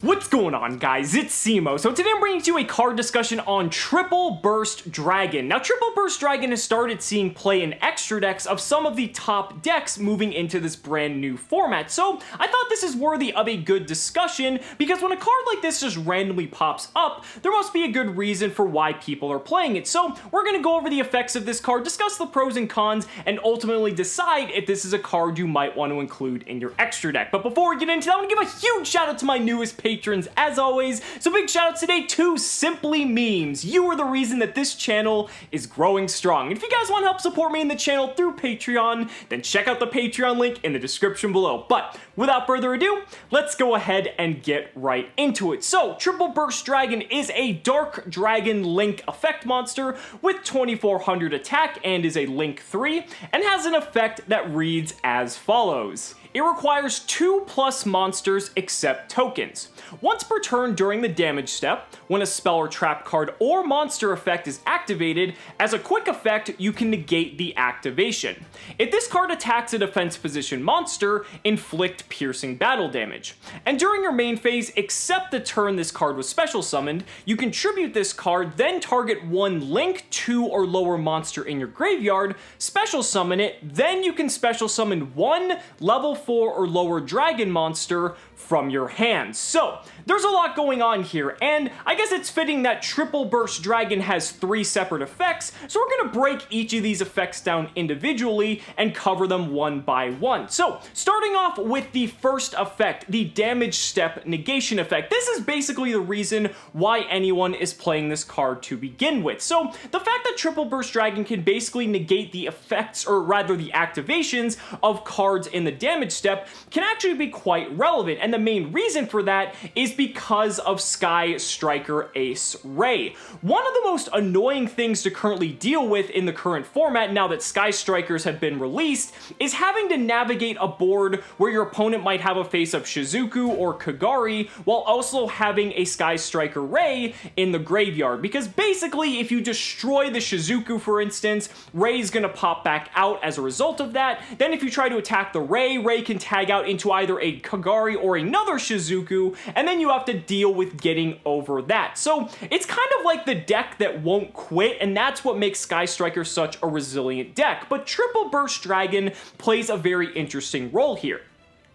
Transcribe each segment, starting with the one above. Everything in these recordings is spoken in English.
What's going on, guys? It's Cimo. So today I'm bringing to you a card discussion on Triple Burst Dragon. Now, Triple Burst Dragon has started seeing play in extra decks of some of the top decks moving into this brand new format. So I thought this is worthy of a good discussion because when a card like this just randomly pops up, there must be a good reason for why people are playing it. So we're going to go over the effects of this card, discuss the pros and cons, and ultimately decide if this is a card you might want to include in your extra deck. But before we get into that, I want to give a huge shout out to my newest patrons as always. So big shout out today to Simply Memes. You are the reason that this channel is growing strong. And if you guys want to help support me in the channel through Patreon, then check out the Patreon link in the description below. But without further ado, let's go ahead and get right into it. So Triple Burst Dragon is a Dark Dragon Link effect monster with 2400 attack and is a Link 3 and has an effect that reads as follows. It requires 2+ monsters except tokens. Once per turn during the damage step, when a spell or trap card or monster effect is activated, as a quick effect, you can negate the activation. If this card attacks a defense position monster, inflict piercing battle damage. And during your main phase, except the turn this card was special summoned, you can tribute this card, then target one Link 2 or lower monster in your graveyard, special summon it, then you can special summon one level 4 or lower dragon monster from your hands. So there's a lot going on here, and I guess it's fitting that Triple Burst Dragon has 3 separate effects, so we're gonna break each of these effects down individually and cover them one by one. So starting off with the first effect, the damage step negation effect. This is basically the reason why anyone is playing this card to begin with. So the fact that Triple Burst Dragon can basically negate the effects, or rather the activations, of cards in the damage step can actually be quite relevant, and the main reason for that is because of Sky Striker Ace Ray. One of the most annoying things to currently deal with in the current format, now that Sky Strikers have been released, is having to navigate a board where your opponent might have a face-up Shizuku or Kagari, while also having a Sky Striker Ray in the graveyard. Because basically, if you destroy the Shizuku, for instance, Ray's gonna pop back out as a result of that. Then if you try to attack the Ray, Ray can tag out into either a Kagari or another Shizuku, and then you have to deal with getting over that. So it's kind of like the deck that won't quit, and that's what makes Sky Striker such a resilient deck. But Triple Burst Dragon plays a very interesting role here.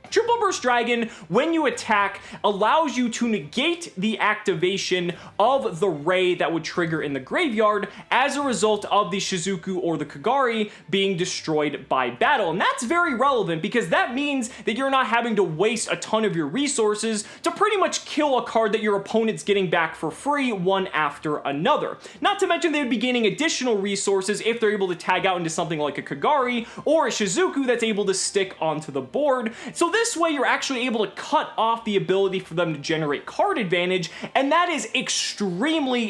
Triple Burst Dragon, when you attack, allows you to negate the activation of the Ray that would trigger in the graveyard as a result of the Shizuku or the Kagari being destroyed by battle. And that's very relevant because that means that you're not having to waste a ton of your resources to pretty much kill a card that your opponent's getting back for free one after another. Not to mention they would be gaining additional resources if they're able to tag out into something like a Kagari or a Shizuku that's able to stick onto the board. So this way you're actually able to cut off the ability for them to generate card advantage, and that is extremely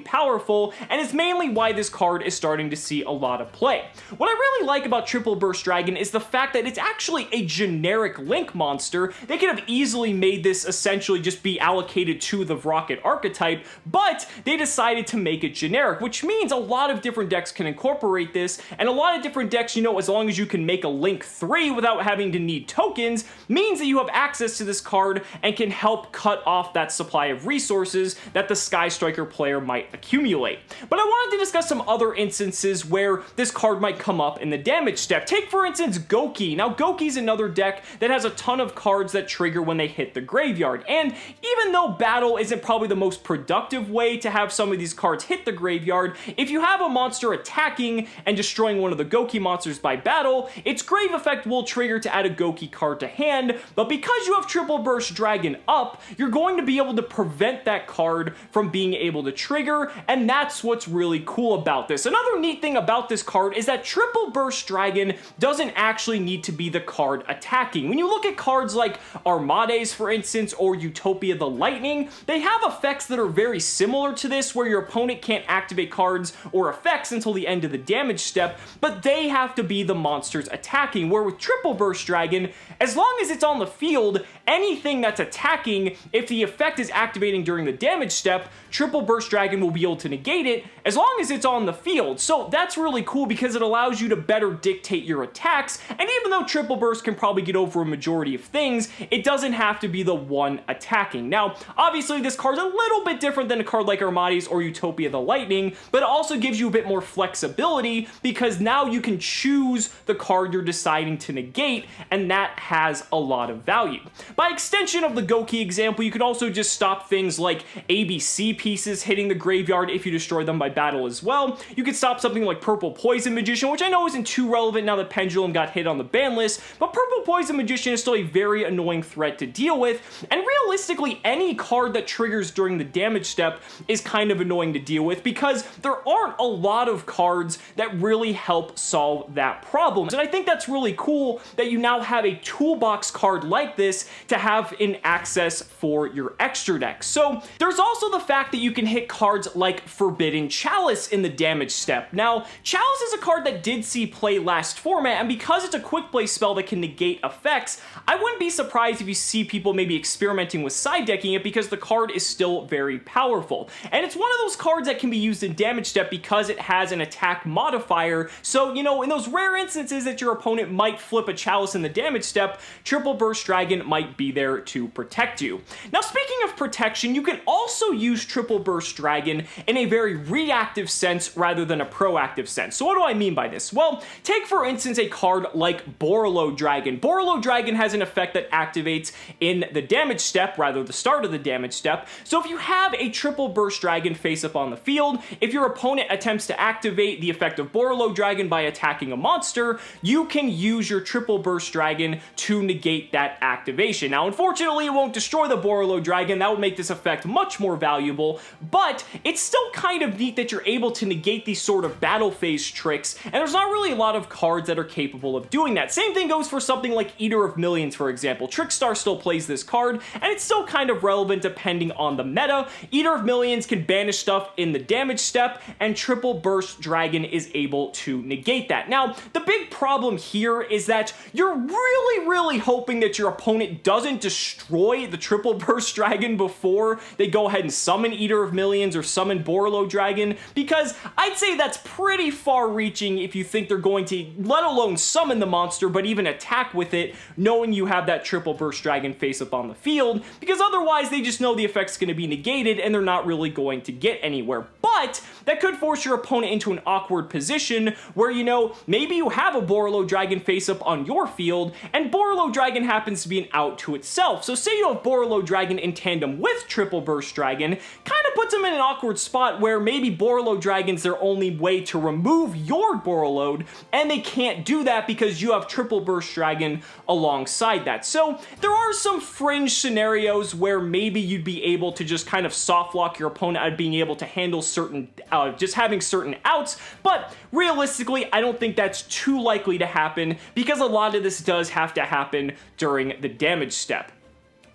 powerful, and it's mainly why this card is starting to see a lot of play. What I really like about Triple Burst Dragon is the fact that it's actually a generic Link monster. They could have easily made this essentially just be allocated to the Rocket archetype, but they decided to make it generic, which means a lot of different decks can incorporate this, and a lot of different decks, you know, as long as you can make a Link 3 without having to need tokens, means that you have access to this card and can help cut off that supply of resources that the Sky Striker player might accumulate. But I wanted to discuss some other instances where this card might come up in the damage step. Take, for instance, Goki. Now, Goki's another deck that has a ton of cards that trigger when they hit the graveyard, and even though battle isn't probably the most productive way to have some of these cards hit the graveyard, if you have a monster attacking and destroying one of the Goki monsters by battle, its grave effect will trigger to add a Goki card to hand, but because you have Triple Burst Dragon up, you're going to be able to prevent that card from being able to trigger, and that's what's really cool about this. Another neat thing about this card is that Triple Burst Dragon doesn't actually need to be the card attacking. When you look at cards like Armades, for instance, or Utopia the Lightning, they have effects that are very similar to this, where your opponent can't activate cards or effects until the end of the damage step, but they have to be the monsters attacking, where with Triple Burst Dragon, as long as it's on the field, anything that's attacking, if the effect is activating during the damage step, Triple Burst Dragon will be able to negate it as long as it's on the field. So that's really cool because it allows you to better dictate your attacks, and even though Triple Burst can probably get over a majority of things, it doesn't have to be the one attacking. Now, obviously this card's a little bit different than a card like Armades or Utopia the Lightning, but it also gives you a bit more flexibility because now you can choose the card you're deciding to negate, and that has a lot of value. By extension of the Goki example, you could also just stop things like ABC pieces hitting the graveyard if you destroy them by battle as well. You could stop something like Purple Poison Magician, which I know isn't too relevant now that Pendulum got hit on the ban list, but Purple Poison Magician is still a very annoying threat to deal with, and realistically any card that triggers during the damage step is kind of annoying to deal with because there aren't a lot of cards that really help solve that problem. And I think that's really cool that you now have a toolbox card like this to have in access for your extra deck. So there's also the fact that you can hit cards like Forbidden Chalice in the damage step. Now, Chalice is a card that did see play last format, and because it's a quick play spell that can negate effects, I wouldn't be surprised if you see people maybe experimenting with side decking it because the card is still very powerful. And it's one of those cards that can be used in damage step because it has an attack modifier, so you know, in those rare instances that your opponent might flip a Chalice in the damage step, Triple Burst Dragon might be there to protect you. Now, speaking of protection, you can also use Triple Burst Dragon in a very reactive sense rather than a proactive sense. So what do I mean by this? Well, take for instance a card like Borreload Dragon. Borreload Dragon has an effect that activates in the damage step, rather the start of the damage step. So if you have a Triple Burst Dragon face up on the field, if your opponent attempts to activate the effect of Borreload Dragon by attacking a monster, you can use your Triple Burst Dragon to negate that activation. Now, unfortunately, it won't destroy the Borreload Dragon. That would make this effect much more valuable, but it's still kind of neat that you're able to negate these sort of battle phase tricks, and there's not really a lot of cards that are capable of doing that. Same thing goes for something like Eater of Millions, for example. Trickstar still plays this card, and it's still kind of relevant depending on the meta. Eater of Millions can banish stuff in the damage step, and Triple Burst Dragon is able to negate that. Now, the big problem here is that you're really hoping that your opponent doesn't destroy the Triple Burst Dragon before they go ahead and summon Eater of Millions or summon Borreload Dragon, because I'd say that's pretty far-reaching if you think they're going to, let alone summon the monster, but even attack with it, knowing you have that Triple Burst Dragon face up on the field, because otherwise they just know the effect's going to be negated and they're not really going to get anywhere. But that could force your opponent into an awkward position where, you know, maybe you have a Borreload Dragon face up on your field, and Borreload Dragon happens to be an out to itself. So say you have Borreload Dragon in tandem with Triple Burst Dragon, kind of puts them in an awkward spot where maybe Borreload Dragon's their only way to remove your Borreload, and they can't do that because you have Triple Burst Dragon alongside that. So there are some fringe scenarios where maybe you'd be able to just kind of soft lock your opponent at being able to handle certain, just having certain outs, but realistically, I don't think that's too likely to happen because a lot of this does have to happen during the damage step.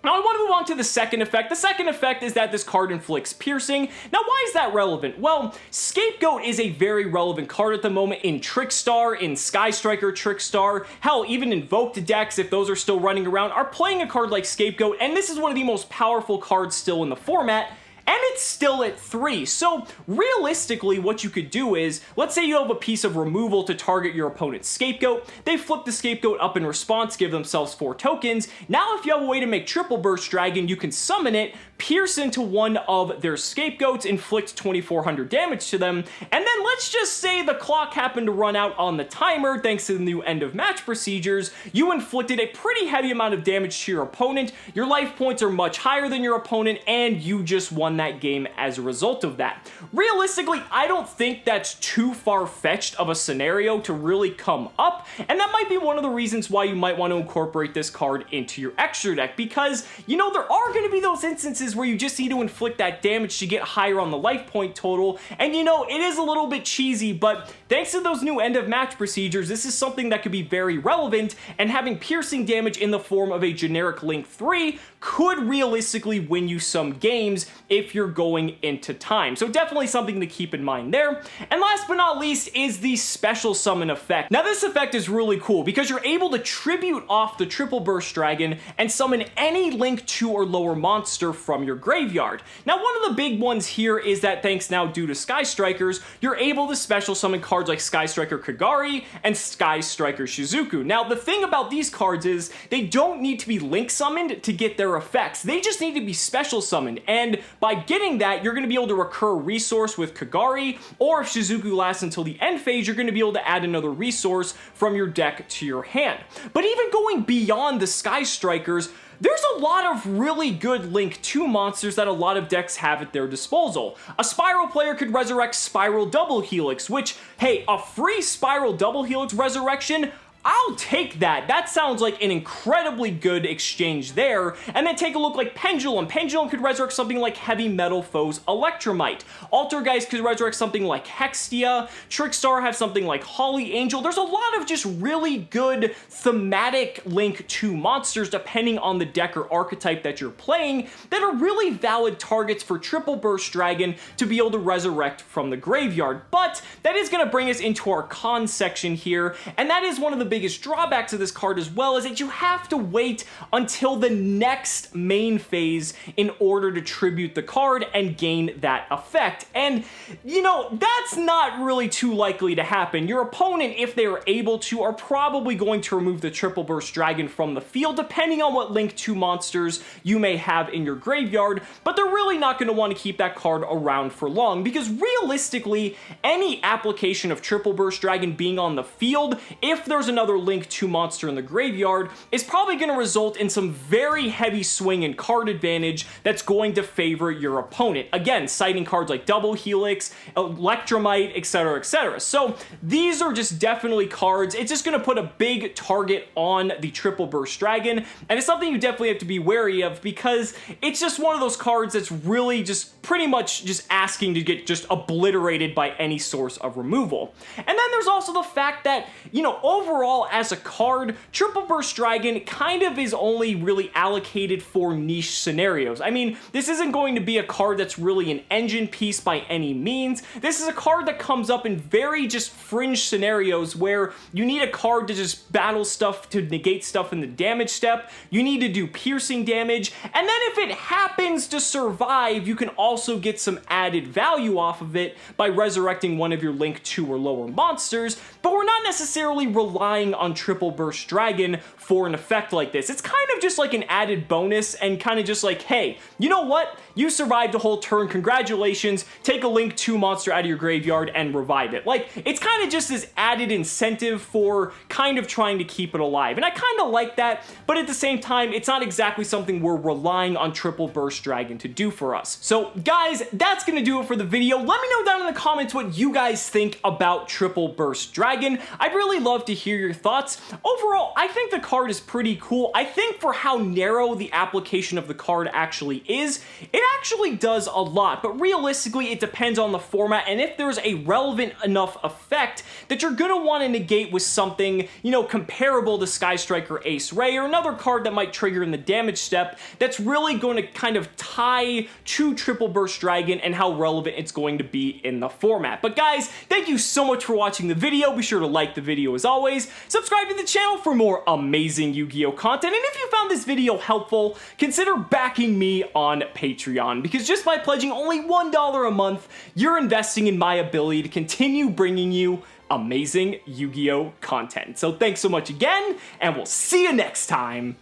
Now, I want to move on to the second effect. The second effect is that this card inflicts piercing. Now, why is that relevant? Well, Scapegoat is a very relevant card at the moment in Trickstar, in Sky Striker Trickstar, hell, even Invoked decks, if those are still running around, are playing a card like Scapegoat, and this is one of the most powerful cards still in the format. And it's still at 3. So realistically, what you could do is, let's say you have a piece of removal to target your opponent's Scapegoat. They flip the Scapegoat up in response, give themselves 4 tokens. Now, if you have a way to make Triple Burst Dragon, you can summon it, pierce into one of their Scapegoats, inflict 2400 damage to them, and then let's just say the clock happened to run out on the timer thanks to the new end of match procedures. You inflicted a pretty heavy amount of damage to your opponent, your life points are much higher than your opponent, and you just won that game as a result of that. Realistically, I don't think that's too far-fetched of a scenario to really come up, and that might be one of the reasons why you might want to incorporate this card into your extra deck, because, you know, there are going to be those instances where you just need to inflict that damage to get higher on the life point total, and you know, it is a little bit cheesy, but thanks to those new end of match procedures, this is something that could be very relevant, and having piercing damage in the form of a generic Link 3 could realistically win you some games if if you're going into time. So definitely something to keep in mind there. And last but not least is the special summon effect. Now this effect is really cool because you're able to tribute off the Triple Burst Dragon and summon any Link 2 or lower monster from your graveyard. Now one of the big ones here is that thanks now due to Sky Strikers, you're able to special summon cards like Sky Striker Kagari and Sky Striker Shizuku. Now the thing about these cards is they don't need to be Link summoned to get their effects. They just need to be special summoned, and by getting that, you're going to be able to recur a resource with Kagari, or if Shizuku lasts until the end phase, you're going to be able to add another resource from your deck to your hand. But even going beyond the Sky Strikers, there's a lot of really good Link 2 monsters that a lot of decks have at their disposal. A Spiral player could resurrect Spiral Double Helix, which, hey, a free Spiral Double Helix resurrection, I'll take that. That sounds like an incredibly good exchange there. And then take a look like Pendulum. Pendulum could resurrect something like Heavy Metal Foes Electromite. Altergeist could resurrect something like Hextia. Trickstar have something like Holly Angel. There's a lot of just really good thematic Link 2 monsters depending on the deck or archetype that you're playing that are really valid targets for Triple Burst Dragon to be able to resurrect from the graveyard. But that is going to bring us into our cons section here, and that is one of the biggest drawbacks of this card as well, is that you have to wait until the next main phase in order to tribute the card and gain that effect. And, you know, that's not really too likely to happen. Your opponent, if they are able to, are probably going to remove the Triple Burst Dragon from the field, depending on what Link 2 monsters you may have in your graveyard, but they're really not going to want to keep that card around for long, because realistically, any application of Triple Burst Dragon being on the field, if there's another Link 2 monster in the graveyard, is probably going to result in some very heavy swing and card advantage that's going to favor your opponent. Again, citing cards like Double Helix, Electromite, etc., etc. So these are just definitely cards. It's just going to put a big target on the Triple Burst Dragon, and it's something you definitely have to be wary of, because it's just one of those cards that's really just pretty much just asking to get just obliterated by any source of removal. And then there's also the fact that, you know, overall as a card, Triple Burst Dragon kind of is only really allocated for niche scenarios. I mean, this isn't going to be a card that's really an engine piece by any means. This is a card that comes up in very just fringe scenarios where you need a card to just battle stuff, to negate stuff in the damage step. You need to do piercing damage, and then if it happens to survive, you can also get some added value off of it by resurrecting one of your Link 2 or lower monsters, but we're not necessarily relying on Triple Burst Dragon for an effect like this. It's kind of just like an added bonus, and kind of just like, hey, you know what? You survived a whole turn, congratulations, take a Link 2 monster out of your graveyard and revive it. Like, it's kind of just this added incentive for kind of trying to keep it alive, and I kind of like that, but at the same time, it's not exactly something we're relying on Triple Burst Dragon to do for us. So guys, that's gonna do it for the video. Let me know down in the comments what you guys think about Triple Burst Dragon. I'd really love to hear your thoughts. Overall, I think the card is pretty cool. I think for how narrow the application of the card actually is, it actually does a lot, but realistically, it depends on the format, and if there's a relevant enough effect that you're gonna want to negate with something, you know, comparable to Sky Striker Ace Ray, or another card that might trigger in the damage step that's really going to kind of tie to Triple Burst Dragon and how relevant it's going to be in the format. But guys, thank you so much for watching the video. Be sure to like the video as always, subscribe to the channel for more amazing Yu-Gi-Oh content, and if you found this video helpful, consider backing me on Patreon, because just by pledging only $1 a month, you're investing in my ability to continue bringing you amazing Yu-Gi-Oh content. So thanks so much again, and we'll see you next time.